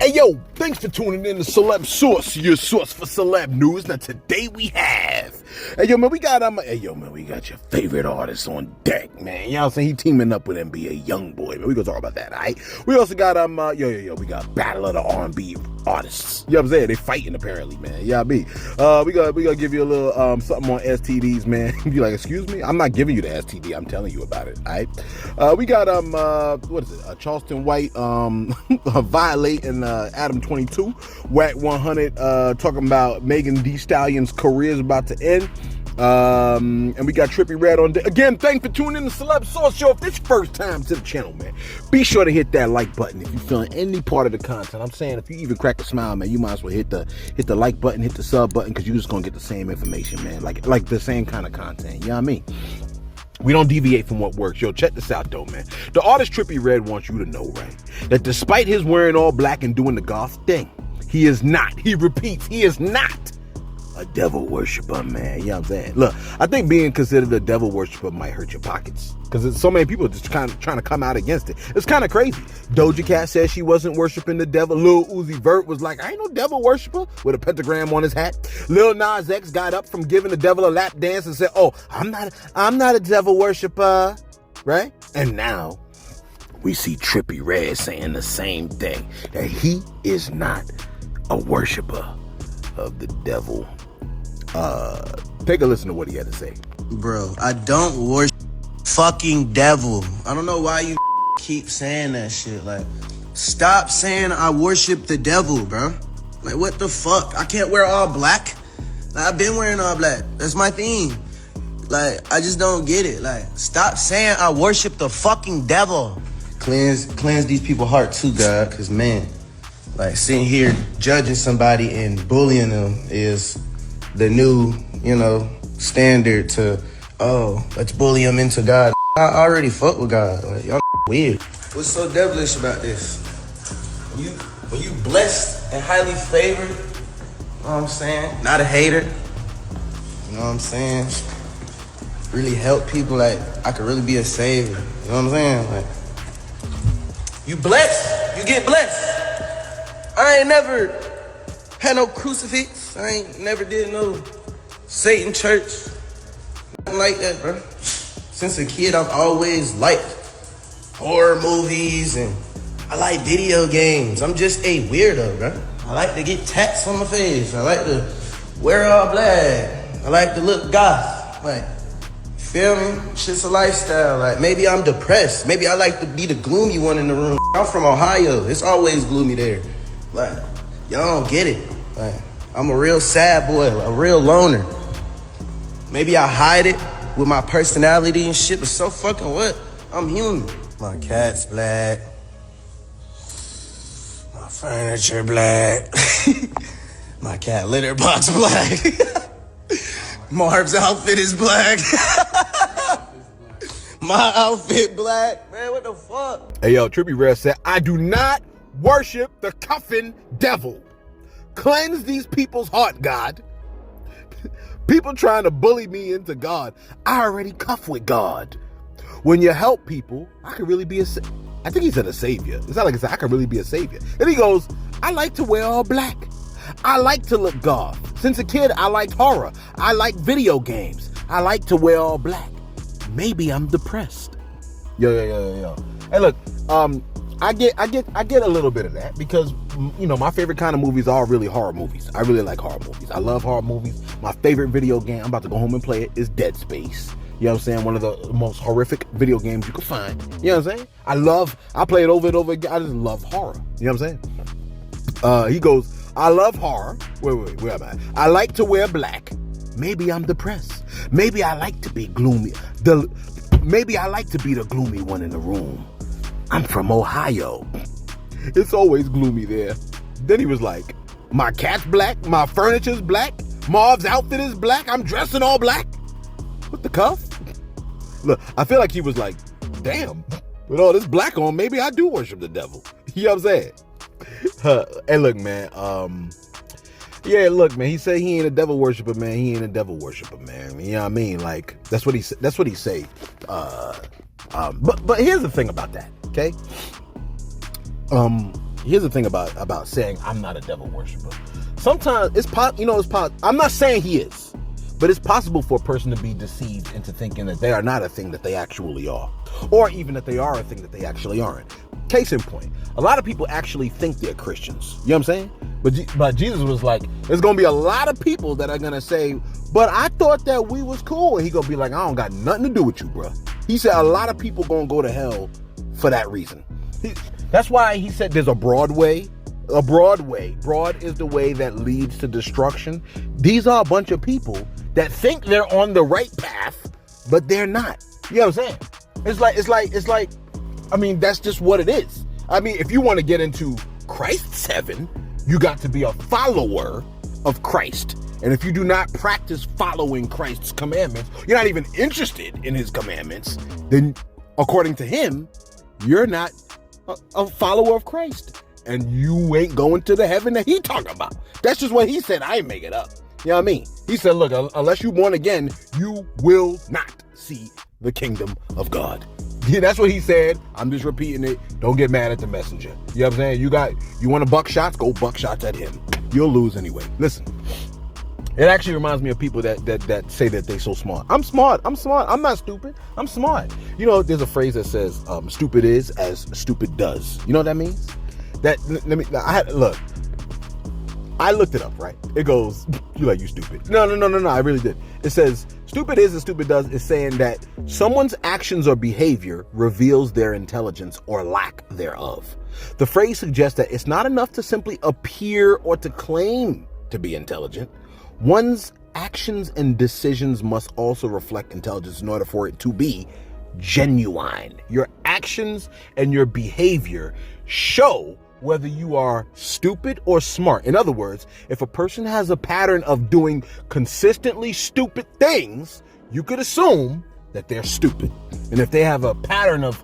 Hey yo, thanks for tuning in to Celebs Source, your source for celeb news. Now today we have, we got your favorite artist on deck, man. You know what I'm saying? He teaming up with NBA YoungBoy, man. We gonna talk about that, alright? We also got we got Battle of the R&B artists. You know what I'm saying? They fighting apparently, man. You know what I mean? We gotta give you a little something on STDs, man. You like, excuse me? I'm not giving you the STD, I'm telling you about it, alright? We got Charleston White Violate and Adam 22, Wack100 talking about Thee Stallion's career is about to end. And we got Trippie Redd on deck. Again, thanks for tuning in to Celebs Source Show. If this is your first time to the channel, man, be sure to hit that like button if you're feeling any part of the content. I'm saying if you even crack a smile, man, you might as well hit the like button, hit the sub button, because you're just gonna get the same information, man. Like the same kind of content. You know what I mean? We don't deviate from what works. Yo, check this out, though, man. The artist Trippie Redd wants you to know, right, that despite his wearing all black and doing the goth thing, he is not, he repeats, he is not a devil worshiper, man. You know what I'm saying? Look, I think being considered a devil worshiper might hurt your pockets, because so many people just kind of trying to come out against it. It's kind of crazy. Doja Cat said she wasn't worshiping the devil. Lil Uzi Vert was like, I ain't no devil worshiper, with a pentagram on his hat. Lil Nas X got up from giving the devil a lap dance and said, oh, I'm not a devil worshiper, right? And now we see Trippie Redd saying the same thing, that he is not a worshiper of the devil. Take a listen to what he had to say. Bro, I don't worship fucking devil. I don't know why you keep saying that shit. Like, stop saying I worship the devil, bro. Like, what the fuck? I can't wear all black. Like, I've been wearing all black. That's my theme. Like, I just don't get it. Like, stop saying I worship the fucking devil. Cleanse these people's heart too, God. Cause man, like, sitting here judging somebody and bullying them is the new, standard to, oh, let's bully them into God. I already fuck with God. Like, y'all weird. What's so devilish about this? When you blessed and highly favored, you know what I'm saying? Not a hater. You know what I'm saying? Really help people. Like, I could really be a savior. You know what I'm saying? Like, you blessed, you get blessed. I ain't never had no crucifix. I ain't never did no Satan church. Nothing like that, bro. Since a kid, I've always liked horror movies and I like video games. I'm just a weirdo, bro. I like to get tats on my face. I like to wear all black. I like to look goth. Like, feel me? Shit's a lifestyle. Like, maybe I'm depressed. Maybe I like to be the gloomy one in the room. I'm from Ohio. It's always gloomy there. Like, y'all don't get it. Like, I'm a real sad boy, a real loner. Maybe I hide it with my personality and shit, but so fucking what? I'm human. My cat's black. My furniture black. My cat litter box black. Marv's outfit is black. My outfit black. Man, what the fuck? Hey, yo, Trippie Redd said, I do not worship the cuffing devil. Cleanse these people's heart, God. People trying to bully me into God. I already cuff with God. When you help people, I can really be I think he said a savior. It's not like he said, I can really be a savior. Then he goes, I like to wear all black. I like to look goth. Since a kid, I liked horror. I like video games. I like to wear all black. Maybe I'm depressed. Yo. Hey, look, I get a little bit of that because, my favorite kind of movies are really horror movies. I really like horror movies. I love horror movies. My favorite video game, I'm about to go home and play it, is Dead Space. You know what I'm saying? One of the most horrific video games you can find. You know what I'm saying? I play it over and over again. I just love horror. You know what I'm saying? He goes, I love horror. Wait, where am I? I like to wear black. Maybe I'm depressed. Maybe I like to be gloomy. Maybe I like to be the gloomy one in the room. I'm from Ohio. It's always gloomy there. Then he was like, my cat's black, my furniture's black, Marv's outfit is black, I'm dressed in all black. What the cuff? Look, I feel like he was like, damn, with all this black on, maybe I do worship the devil. You know what I'm saying? Hey, look, man. He said he ain't a devil worshiper, man. He ain't a devil worshiper, man. You know what I mean? Like, that's what he say. But here's the thing about that, okay? here's the thing about saying I'm not a devil worshiper. Sometimes it's I'm not saying he is, but it's possible for a person to be deceived into thinking that they are not a thing that they actually are, or even that they are a thing that they actually aren't. Case in point, a lot of people actually think they're Christians. You know what I'm saying? But Jesus was like, there's gonna be a lot of people that are gonna say, but I thought that we was cool. And he gonna be like, I don't got nothing to do with you, bro. He said a lot of people gonna go to hell for that reason. That's why he said there's a broad way. A broad way. Broad is the way that leads to destruction. These are a bunch of people that think they're on the right path, but they're not. You know what I'm saying? It's like, I mean, that's just what it is. I mean, if you want to get into Christ's heaven, you got to be a follower of Christ. And if you do not practice following Christ's commandments, you're not even interested in his commandments, then according to him, you're not a follower of Christ. And you ain't going to the heaven that he talking about. That's just what he said. I ain't make it up. You know what I mean? He said, look, unless you're born again, you will not see the kingdom of God. Yeah, that's what he said. I'm just repeating it. Don't get mad at the messenger. You know what I'm saying? You want to buck shots? Go buck shots at him. You'll lose anyway. Listen, it actually reminds me of people that say that they so smart. I'm smart. I'm not stupid. I'm smart. You know, there's a phrase that says, stupid is as stupid does. You know what that means? I looked it up, right? It goes, you stupid. No, I really did. It says, stupid is as stupid does is saying that someone's actions or behavior reveals their intelligence or lack thereof. The phrase suggests that it's not enough to simply appear or to claim to be intelligent. One's actions and decisions must also reflect intelligence in order for it to be genuine. Your actions and your behavior show whether you are stupid or smart. In other words, if a person has a pattern of doing consistently stupid things, you could assume that they're stupid. And if they have a pattern of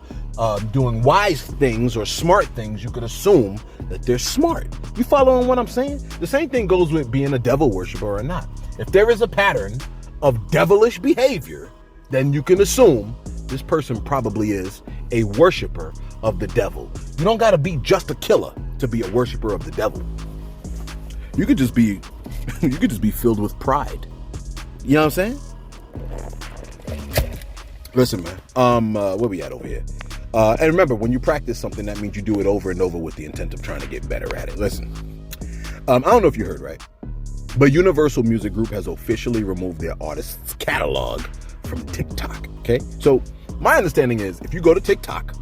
doing wise things or smart things, you could assume that they're smart. You following what I'm saying? The same thing goes with being a devil worshiper or not. If there is a pattern of devilish behavior, then you can assume this person probably is a worshiper of the devil. You don't got to be just a killer to be a worshiper of the devil. You could just be filled with pride. You know what I'm saying? Listen, man. Where we at over here? And remember, when you practice something, that means you do it over and over with the intent of trying to get better at it. Listen, I don't know if you heard, right? But Universal Music Group has officially removed their artist's catalog from TikTok. Okay? So my understanding is if you go to TikTok,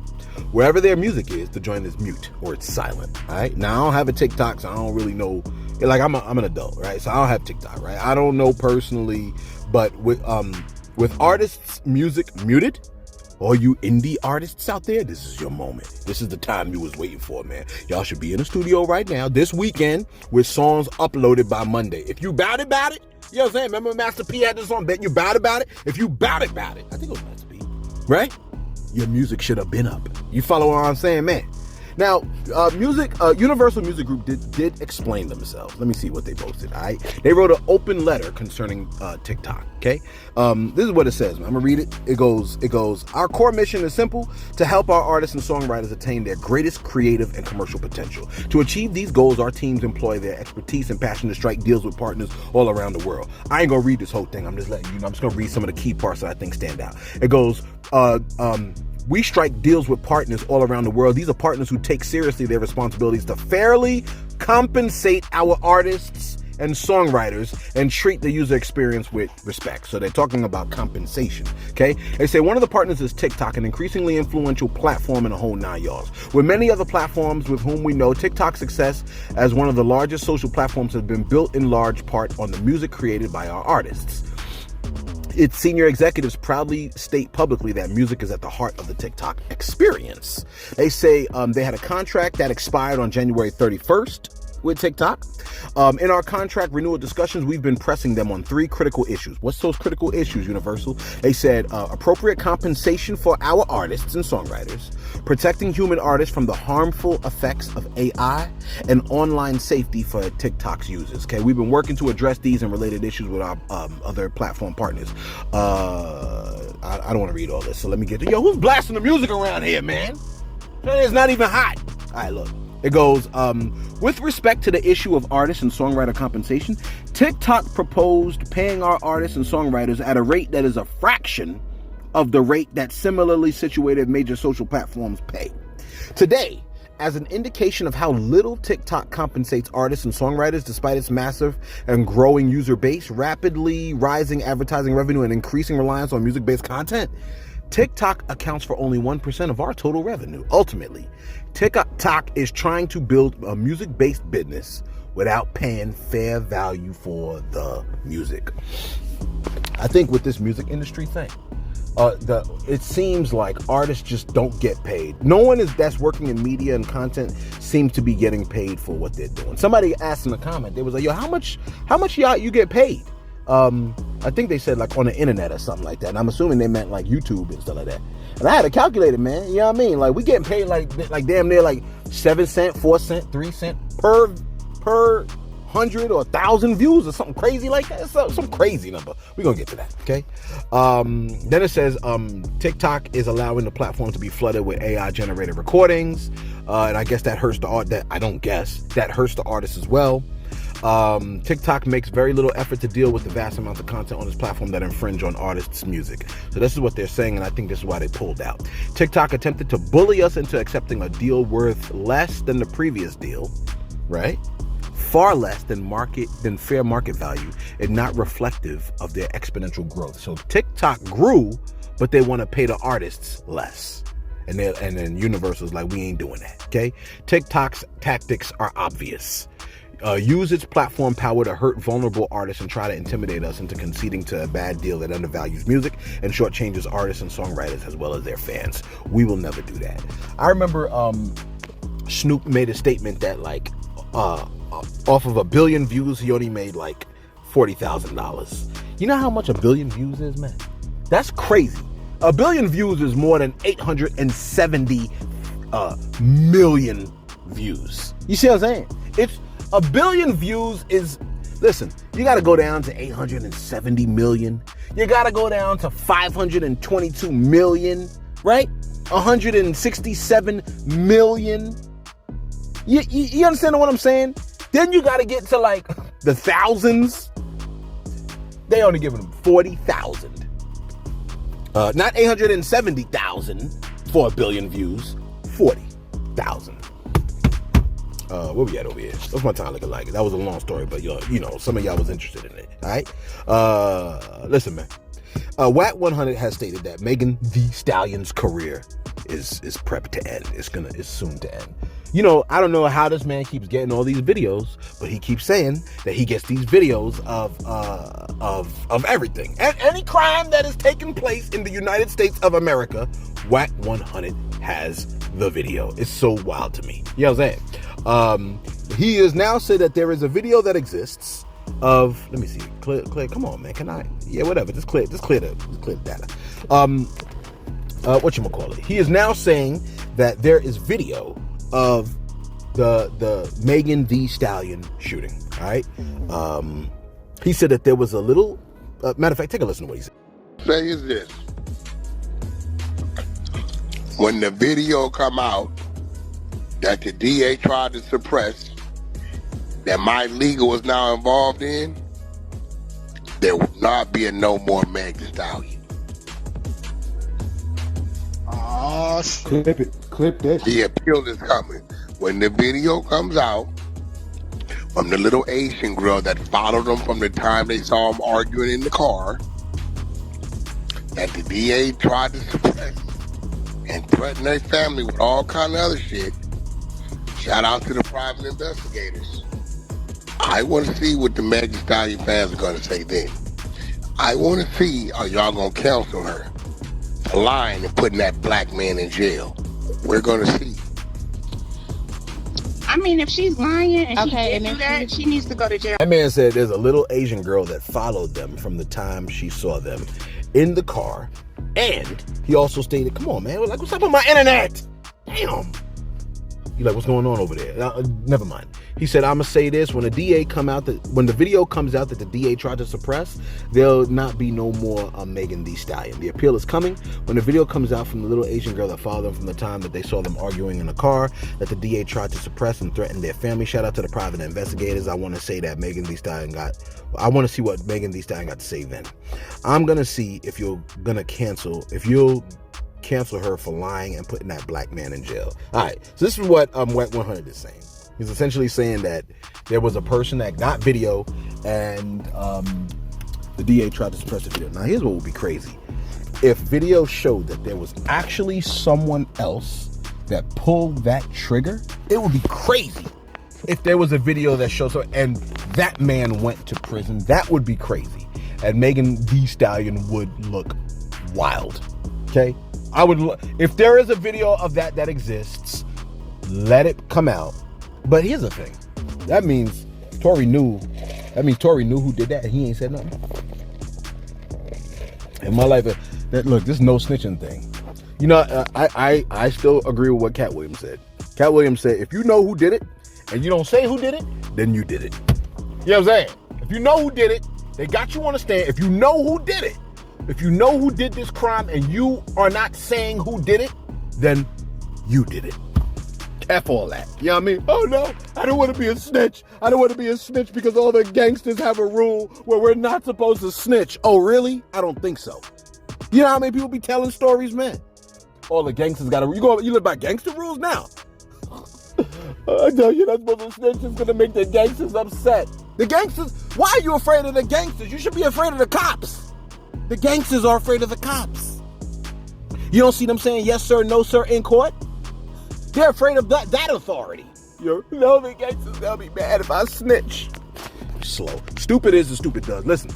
wherever their music is, the joint is mute or it's silent. All right. Now I don't have a TikTok, so I don't really know. Like I'm an adult, right? So I don't have TikTok, right? I don't know personally, but with artists' music muted, all you indie artists out there, this is your moment. This is the time you was waiting for, man. Y'all should be in the studio right now this weekend with songs uploaded by Monday. If you bout it, you know what I'm saying? Remember Master P had this song, Bet You Bout It? If you bout it, I think it was Master P, right? Your music should have been up. You follow what I'm saying, man? Now, Universal Music Group did explain themselves. Let me see what they posted, all right? They wrote an open letter concerning TikTok, okay? This is what it says, man. I'm gonna read it. It goes, our core mission is simple, to help our artists and songwriters attain their greatest creative and commercial potential. To achieve these goals, our teams employ their expertise and passion to strike deals with partners all around the world. I ain't gonna read this whole thing. I'm just letting you know. I'm just gonna read some of the key parts that I think stand out. It goes, we strike deals with partners all around the world. These are partners who take seriously their responsibilities to fairly compensate our artists and songwriters and treat the user experience with respect. So they're talking about compensation, okay? They say one of the partners is TikTok, an increasingly influential platform in the whole 9 yards. With many other platforms with whom we know, TikTok's success as one of the largest social platforms has been built in large part on the music created by our artists. Its senior executives proudly state publicly that music is at the heart of the TikTok experience. They say they had a contract that expired on January 31st with TikTok. In our contract renewal discussions, we've been pressing them on 3 critical issues. What's those critical issues, Universal? They said appropriate compensation for our artists and songwriters, protecting human artists from the harmful effects of AI, and online safety for TikTok's users. Okay, we've been working to address these and related issues with our other platform partners. I don't want to read all this, so let me get to who's blasting the music around here, man? It's not even hot. All right, look. It goes, with respect to the issue of artist and songwriter compensation, TikTok proposed paying our artists and songwriters at a rate that is a fraction of the rate that similarly situated major social platforms pay. Today, as an indication of how little TikTok compensates artists and songwriters despite its massive and growing user base, rapidly rising advertising revenue, and increasing reliance on music-based content, TikTok accounts for only 1% of our total revenue. Ultimately, TikTok is trying to build a music-based business without paying fair value for the music. I think with this music industry thing, it seems like artists just don't get paid. No one that's working in media and content seems to be getting paid for what they're doing. Somebody asked in the comment, they was like, yo, how much y'all you get paid? I think they said like on the internet or something like that. And I'm assuming they meant like YouTube and stuff like that. And I had to calculate it, man. You know what I mean? Like we getting paid like damn near like 7 cents, 4 cents, 3 cents per 100 or 1,000 views or something crazy like that. It's some crazy number. We're gonna get to that, okay? Then it says TikTok is allowing the platform to be flooded with AI generated recordings, and I guess that hurts the art. That hurts the artists as well. TikTok makes very little effort to deal with the vast amounts of content on this platform that infringe on artists' music. So this is what they're saying, and I think this is why they pulled out. TikTok attempted to bully us into accepting a deal worth less than the previous deal, right? Far less than fair market value, and not reflective of their exponential growth. So TikTok grew, but they want to pay the artists less. And then Universal's like, we ain't doing that, okay? TikTok's tactics are obvious. Use its platform power to hurt vulnerable artists and try to intimidate us into conceding to a bad deal that undervalues music and shortchanges artists and songwriters as well as their fans. We will never do that. I remember Snoop made a statement that like off of 1 billion views, he only made like $40,000. You know how much 1 billion views is, man? That's crazy. 1 billion views is more than 870 million views. You see what I'm saying? It's 1 billion views is, listen, you got to go down to 870 million. You got to go down to 522 million, right? 167 million. You understand what I'm saying? Then you got to get to like the thousands. They only giving them 40,000. Not 870,000 for 1 billion views. 40,000. Where we at over here? What's my time looking like? That was a long story, but you know, some of y'all was interested in it. All right. Listen, man. Wack100 has stated that Megan Thee Stallion's career is prepped to end. It's soon to end. You know, I don't know how this man keeps getting all these videos, but he keeps saying that he gets these videos of everything. And any crime that is taking place in the United States of America, Wack100 has the video. It's so wild to me. You know what I'm saying? He has now said that there is a video that exists of, let me see, clear, come on, man, can I? Yeah, whatever, just clear the data. Whatchamacallit? He is now saying that there is video of the Megan Thee Stallion shooting, all right? He said that there was a little, matter of fact, take a listen to what he said. Say is this: when the video come out that the DA tried to suppress, that my legal is now involved in, there will not be a no more Meg Thee Stallion. Oh, shit. Clip that. The appeal is coming. When the video comes out from the little Asian girl that followed them from the time they saw him arguing in the car, that the DA tried to suppress and threaten their family with all kind of other shit, shout out to the private investigators. I want to see what the Meg Thee Stallion fans are going to say then. I want to see, are y'all going to counsel her for lying and putting that black man in jail? We're going to see. I mean, if she's lying and she did do that, she needs to go to jail. That man said there's a little Asian girl that followed them from the time she saw them in the car. And he also stated, come on, man, like, what's up with my internet? Damn. You're like, what's going on over there? Never mind. He said, I'm gonna say this: when the video comes out that the DA tried to suppress, there'll not be no more Megan Thee Stallion. The appeal is coming when the video comes out from the little Asian girl that followed them from the time that they saw them arguing in a car that the DA tried to suppress and threaten their family. Shout out to the private investigators. I want to say that Megan Thee Stallion I want to see what Megan Thee Stallion got to say then. I'm gonna see if you'll cancel her for lying and putting that black man in jail. All right, so this is what Wack100 is saying. He's essentially saying that there was a person that got video and the DA tried to suppress the video. Now, here's what would be crazy. If video showed that there was actually someone else that pulled that trigger, it would be crazy. If there was a video that shows and that man went to prison, that would be crazy. And Megan Thee Stallion would look wild, okay? If there is a video of that exists, let it come out. But here's the thing. That means Tory knew who did that and he ain't said nothing. In my life, look, this is no snitching thing. You know, I still agree with what Cat Williams said. Cat Williams said, if you know who did it and you don't say who did it, then you did it. You know what I'm saying? If you know who did it, they got you on the stand. If you know who did it, if you know who did this crime and you are not saying who did it, then you did it. F all that. You know what I mean? Oh no, I don't want to be a snitch. I don't want to be a snitch because all the gangsters have a rule where we're not supposed to snitch. Oh really? I don't think so. You know how many people be telling stories, man? All the gangsters got you live by gangster rules now. I know you're not supposed to snitch. It's gonna make the gangsters upset. The gangsters, why are you afraid of the gangsters? You should be afraid of the cops. The gangsters are afraid of the cops. You don't see them saying yes sir, no sir in court? They're afraid of that authority. You know the gangsters gonna be mad if I snitch. Slow. Stupid is the stupid does. Listen,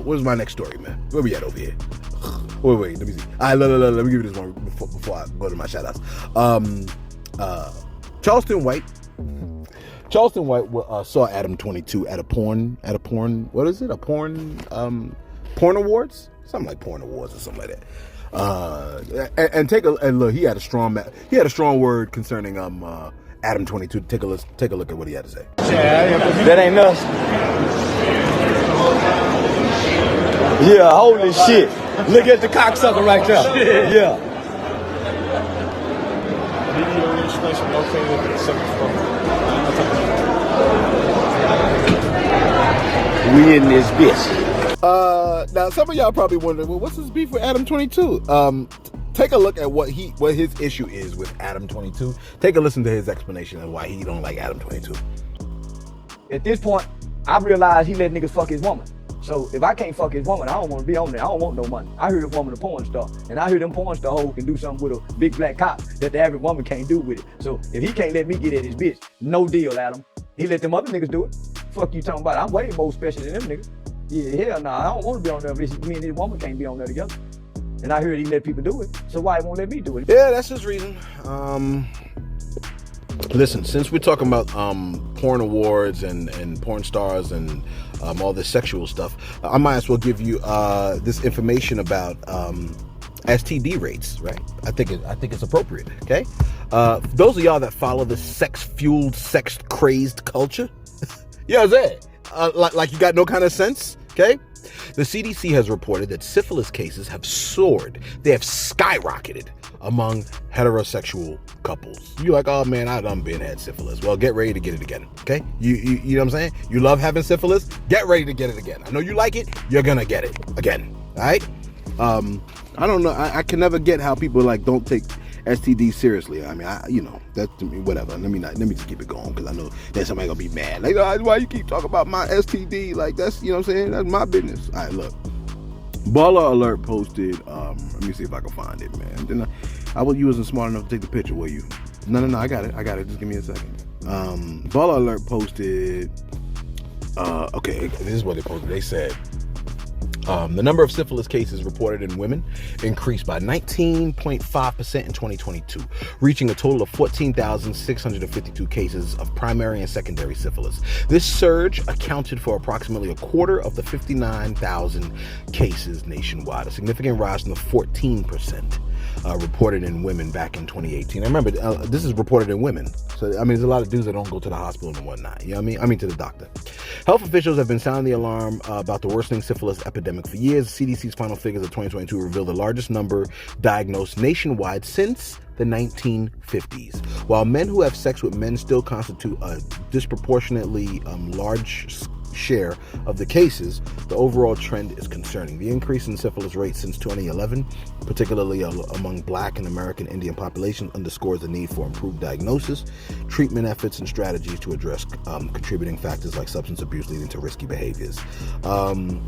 where's my next story, man? Where we at over here? Wait, let me see. All right, let me give you this one before I go to my shout outs. Charleston White saw Adam 22 at a porn awards, something like porn awards or something like that. And look, he had a strong word concerning Adam 22. Take a look at what he had to say. That ain't us. Yeah, holy shit. Look at the cocksucker right there. Yeah. We in this bitch. Now some of y'all probably wondering, well, what's his beef with Adam 22? Take a look at what his issue is with Adam 22. Take a listen to his explanation of why he don't like Adam 22. At this point, I realized he let niggas fuck his woman. So if I can't fuck his woman, I don't want to be on there. I don't want no money. I heard a woman a porn star, and I heard them porn star hoes can do something with a big black cop that the average woman can't do with it. So if he can't let me get at his bitch, no deal, Adam. He let them other niggas do it. Fuck you talking about? I'm way more special than them niggas. Yeah, hell nah, I don't want to be on there. But me and this woman can't be on there together. And I heard he let people do it, so why he won't let me do it? Yeah, that's his reason. Listen, since we're talking about porn awards and porn stars and all this sexual stuff, I might as well give you this information about STD rates, right? I think it's appropriate. Okay, those of y'all that follow the sex-fueled, sex-crazed culture, you know what I'm saying? Like you got no kind of sense. Okay, the CDC has reported that syphilis cases have soared. They have skyrocketed among heterosexual couples. You're like, oh man, I done had syphilis. Well, get ready to get it again, okay? You know what I'm saying? You love having syphilis? Get ready to get it again. I know you like it. You're gonna get it again, all right? I don't know. I can never get how people like don't take STD seriously. I mean, that's to me, whatever. Let me just keep it going because I know that somebody gonna be mad. Like, oh, why you keep talking about my STD? Like, that's, you know what I'm saying? That's my business. All right, look. Baller Alert posted, let me see if I can find it, man. You wasn't smart enough to take the picture, were you? No, I got it. Just give me a second. Baller Alert posted, okay, this is what they posted. They said, the number of syphilis cases reported in women increased by 19.5% in 2022, reaching a total of 14,652 cases of primary and secondary syphilis. This surge accounted for approximately a quarter of the 59,000 cases nationwide, a significant rise from the 14% reported in women back in 2018. I remember this is reported in women. So, I mean, there's a lot of dudes that don't go to the hospital and whatnot. You know what I mean? I mean, to the doctor. Health officials have been sounding the alarm about the worsening syphilis epidemic for years. CDC's final figures of 2022 reveal the largest number diagnosed nationwide since the 1950s. While men who have sex with men still constitute a disproportionately large share of the cases, the overall trend is concerning. The increase in syphilis rates since 2011, particularly among Black and American Indian populations, underscores the need for improved diagnosis, treatment efforts, and strategies to address contributing factors like substance abuse leading to risky behaviors.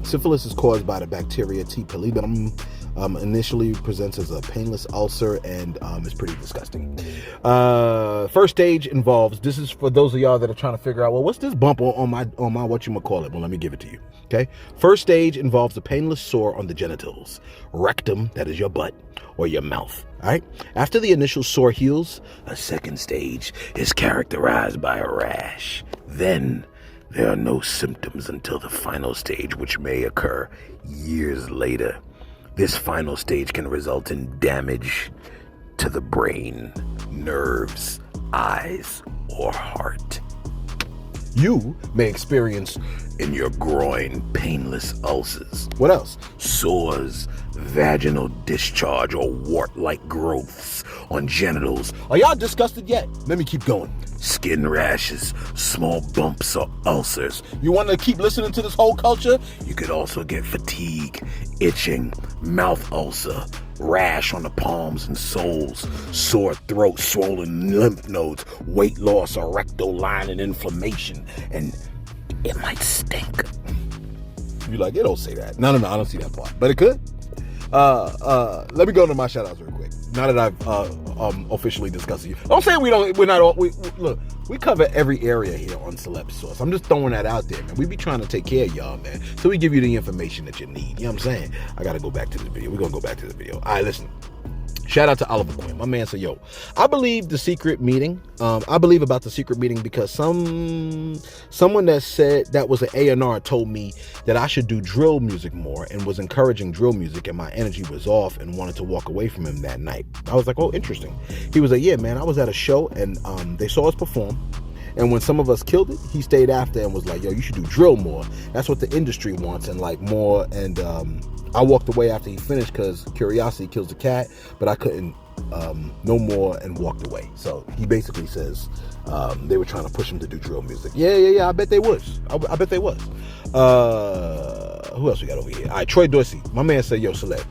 Syphilis is caused by the bacteria T. pallidum. Initially presents as a painless ulcer and is pretty disgusting. First stage involves, this is for those of y'all that are trying to figure out, well, what's this bump on my whatchamacallit? Well, let me give it to you, okay? First stage involves a painless sore on the genitals, rectum, that is your butt, or your mouth, all right? After the initial sore heals, a second stage is characterized by a rash. Then there are no symptoms until the final stage, which may occur years later. This final stage can result in damage to the brain, nerves, eyes, or heart. You may experience in your groin painless ulcers. What else? Sores, vaginal discharge, or wart-like growths on genitals. Are y'all disgusted yet? Let me keep going. Skin rashes, small bumps or ulcers. You want to keep listening to this whole culture? You could also get fatigue, itching, mouth ulcer, rash on the palms and soles, sore throat, swollen lymph nodes, weight loss or rectal lining inflammation, and it might stink. You're like, it don't say that. No, I don't see that part, but it could. Let me go to my shoutouts real quick. Now that I've officially discussed you. Don't say look, we cover every area here on Celebs Source. I'm just throwing that out there, man. We be trying to take care of y'all, man. So we give you the information that you need. You know what I'm saying? I gotta go back to the video. We're gonna go back to the video. All right, listen. Shout out to Oliver Quinn. My man said, yo, I believe the secret meeting. I believe about the secret meeting because someone that said that was an A&R told me that I should do drill music more and was encouraging drill music, and my energy was off and wanted to walk away from him that night. I was like, oh, interesting. He was like, yeah, man, I was at a show and they saw us perform. And when some of us killed it, he stayed after and was like, yo, you should do drill more. That's what the industry wants, and like more. And I walked away after he finished because curiosity kills the cat, but I couldn't no more and walked away. So he basically says they were trying to push him to do drill music. Yeah. I bet they was. I bet they was. Who else we got over here? All right, Troy Dorsey. My man said, yo, Celeb.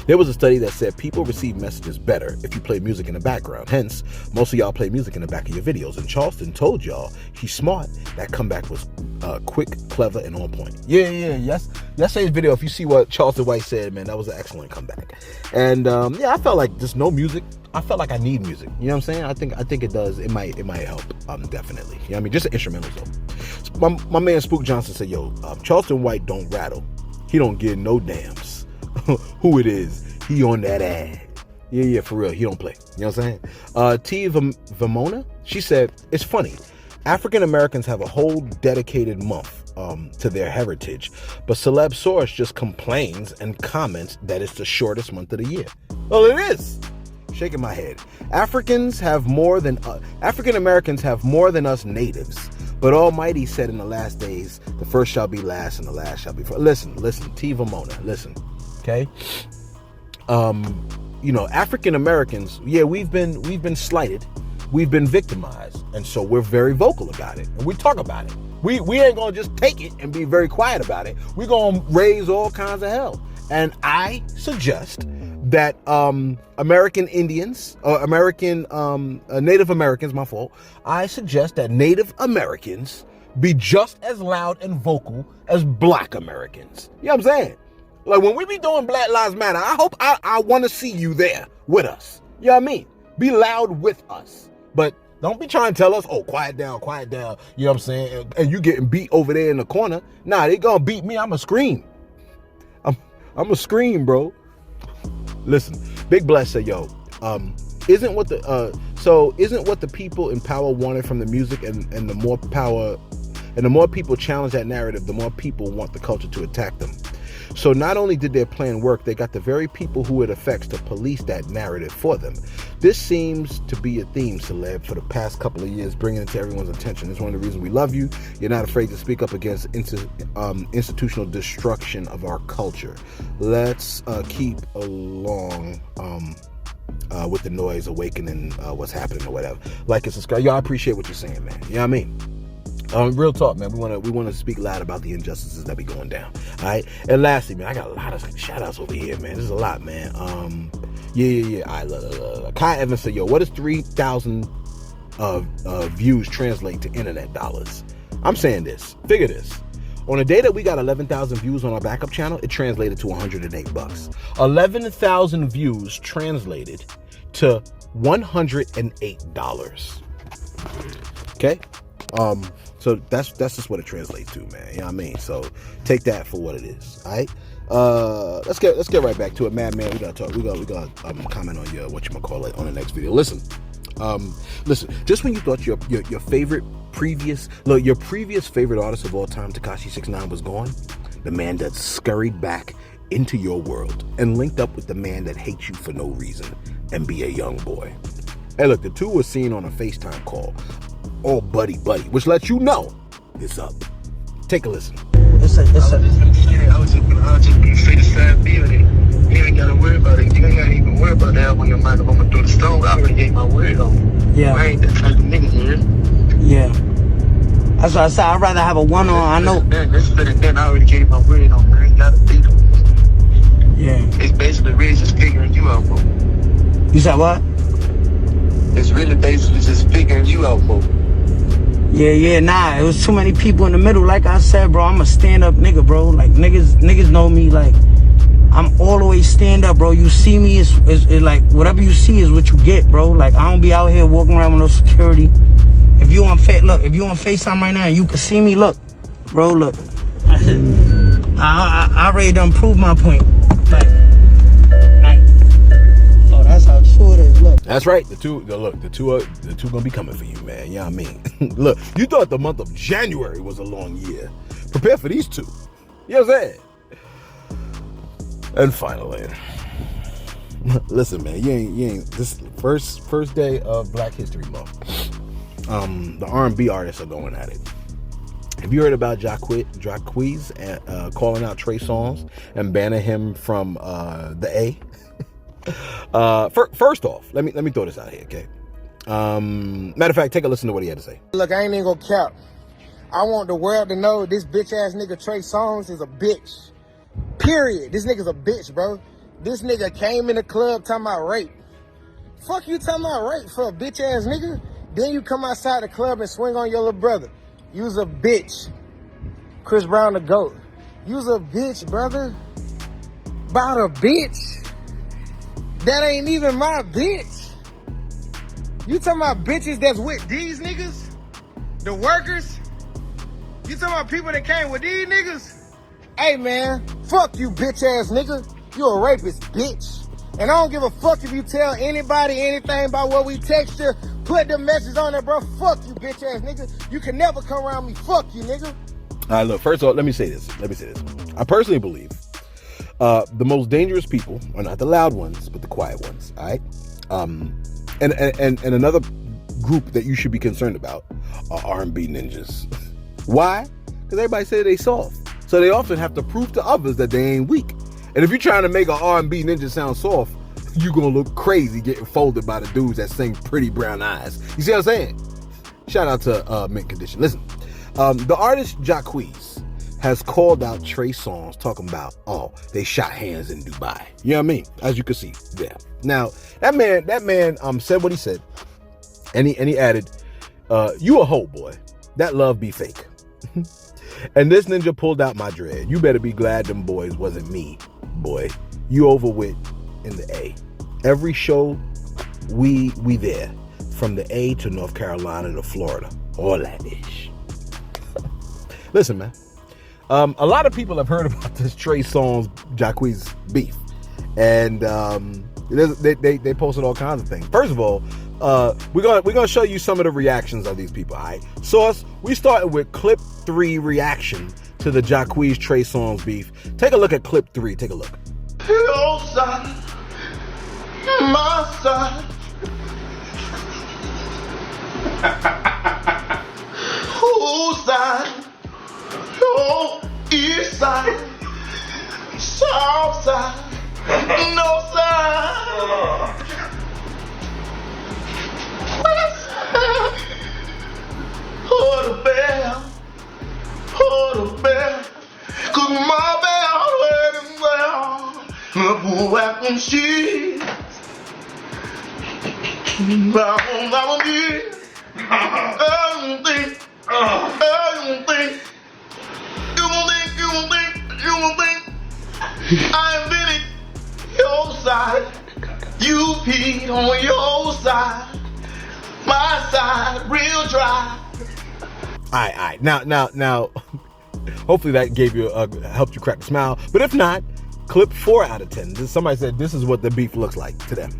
There was a study that said people receive messages better if you play music in the background. Hence, most of y'all play music in the back of your videos. And Charleston told y'all he's smart. That comeback was quick, clever, and on point. Yes. Yesterday's video, if you see what Charleston White said, man, that was an excellent comeback. And I felt like just no music. I felt like I need music. You know what I'm saying? I think it does. It might help. Definitely. You know what I mean? Just instrumentals though. My man Spook Johnson said, yo, Charleston White don't rattle. He don't give no damns. Who it is, he on that ad. Yeah, for real, he don't play. You know what I'm saying? T. Vimona, she said, it's funny. African Americans have a whole dedicated month to their heritage, but Celebs Source just complains and comments that it's the shortest month of the year. Well, it is. Shaking my head. African Americans have more than us natives. But Almighty said in the last days, the first shall be last and the last shall be first. Listen, T. Vimona, listen. Okay. African Americans, yeah, we've been slighted, we've been victimized, and so we're very vocal about it, and we talk about it. We ain't gonna just take it and be very quiet about it. We're gonna raise all kinds of hell. And I suggest that American Indians or Native Americans, my fault. I suggest that Native Americans be just as loud and vocal as Black Americans. You know what I'm saying? Like when we be doing Black Lives Matter, I hope I want to see you there with us. You know what I mean? Be loud with us. But don't be trying to tell us, oh, quiet down. You know what I'm saying? And you getting beat over there in the corner. Nah, they gonna beat me. I'ma scream. I'm a scream, bro. Listen, Big Bless said, yo, isn't what the people in power wanted from the music, and the more power and the more people challenge that narrative, the more people want the culture to attack them. So not only did their plan work, they got the very people who it affects to police that narrative for them. This seems to be a theme, Celeb, for the past couple of years, bringing it to everyone's attention. It's one of the reasons we love you. You're not afraid to speak up against institutional destruction of our culture. Let's keep along with the noise, awakening what's happening or whatever. Like and subscribe. Yo, I appreciate what you're saying, man. You know what I mean? Real talk, man. We want to speak loud about the injustices that be going down. All right. And lastly, man, I got a lot of shout outs over here, man. This is a lot, man. Yeah. All right, look. Kai Evans said, yo, what does 3,000 views translate to internet dollars? I'm saying this. Figure this. On a day that we got 11,000 views on our backup channel, it translated to $108. 11,000 views translated to $108. Okay? So that's just what it translates to, man. You know what I mean? So take that for what it is. All right. Let's get right back to it, man. We gotta talk. We gotta comment on your whatchamacallit on the next video. Listen. Just when you thought your previous favorite artist of all time, Tekashi 6ix9ine, was gone, the man that scurried back into your world and linked up with the man that hates you for no reason, NBA YoungBoy. Hey, look, the two were seen on a FaceTime call, all buddy, which lets you know it's up. Take a listen. I was just gonna say the same building. You ain't gotta worry about it. You ain't gotta even worry about that when your mind going through the stone. I already gave my word on. Yeah. I ain't that type of nigga here. Yeah. That's why I said I'd rather have a one on. I know. That's better than I already gave my word on. I ain't gotta beat them. Yeah. It's basically really just figuring you out, bro. You said what? It's really basically just figuring you out, bro. Yeah, nah, it was too many people in the middle. Like I said, bro, I'm a stand-up nigga, bro. Like, niggas know me, like, I'm always stand up, bro. You see me, it's like, whatever you see is what you get, bro. Like, I don't be out here walking around with no security. If you on FaceTime right now, you can see me, look. Bro, look. I already done proved my point. Like, oh, that's how true it is, look. That's right. The two gonna be coming for you, man. You know what I mean? Look, you thought the month of January was a long year. Prepare for these two. You know what I'm saying? And finally, listen, man, you ain't this first day of Black History Month. The R&B artists are going at it. Have you heard about Jacquees calling out Trey Songz and banning him from the A? First off, let me throw this out here, okay? Matter of fact, take a listen to what he had to say. Look, I ain't even gonna cap. I want the world to know this bitch ass nigga Trey Songz is a bitch. Period. This nigga's a bitch, bro. This nigga came in the club talking about rape. Fuck you talking about rape for a bitch ass nigga? Then you come outside the club and swing on your little brother. You's a bitch. Chris Brown the GOAT. You's a bitch, brother. About a bitch. That ain't even my bitch. You talking about bitches that's with these niggas? The workers? You talking about people that came with these niggas? Hey man, fuck you bitch ass nigga. You a rapist, bitch. And I don't give a fuck if you tell anybody anything about what we text you. Put the message on there, bro. Fuck you bitch ass nigga. You can never come around me. Fuck you, nigga. All right, look, first of all, let me say this. I personally believe the most dangerous people are not the loud ones, but the quiet ones, all right? And another group that you should be concerned about are R&B ninjas. Why? Because everybody say they soft. So they often have to prove to others that they ain't weak. And if you're trying to make an R&B ninja sound soft, you're going to look crazy getting folded by the dudes that sing Pretty Brown Eyes. You see what I'm saying? Shout out to Mint Condition. Listen, the artist Jacquees has called out Trey Songz talking about, oh, they shot hands in Dubai. You know what I mean? As you can see there. Now, that man said what he said. And he added, you a hoe, boy. That love be fake. And this ninja pulled out my dread. You better be glad them boys wasn't me, boy. You over with in the A. Every show we there. From the A to North Carolina to Florida. All that ish. Listen, man. A lot of people have heard about this Trey Songz Jacquees beef. And They posted all kinds of things. First of all, we're gonna show you some of the reactions of these people. All right, Source. We started with clip 3 reaction to the Jacquees Trey Songz beef. Take a look at clip 3. Take a look. Your side, my side. Whose side? Your east side, south side, no side. West side. Oh, the bell, oh, the bell. 'Cause my bell went well. The wack on sheets. I don't think. I've been in your side. You pee on your side. My side, real dry. All right. Now. Hopefully that gave you helped you crack a smile. But if not, clip 4 out of 10. Somebody said this is what the beef looks like to them.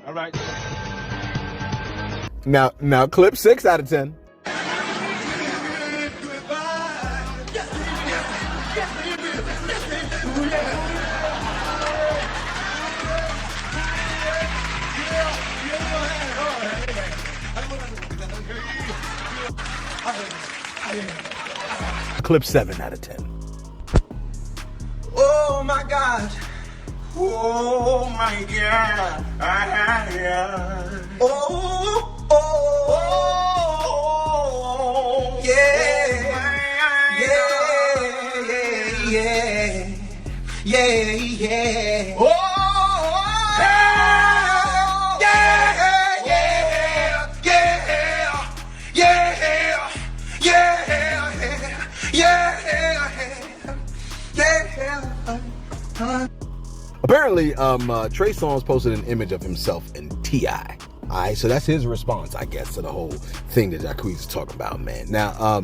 All right. Now clip 6 out of 10. Clip 7 out of 10. Oh my God. Oh my God. Oh, yeah. Oh, Apparently, Trey Songz posted an image of himself and T.I. All right, so that's his response, I guess, to the whole thing that Jacquees is talking about, man. Now,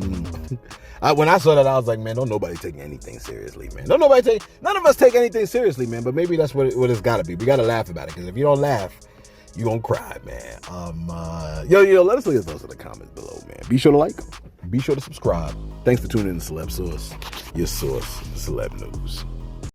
when I saw that, I was like, man, don't nobody take anything seriously, man. None of us take anything seriously, man. But maybe that's what it's got to be. We got to laugh about it, because if you don't laugh, you gonna cry, man. Yo, let us leave your thoughts in the comments below, man. Be sure to like, be sure to subscribe. Thanks for tuning in to Celebs Source, your source for celeb news.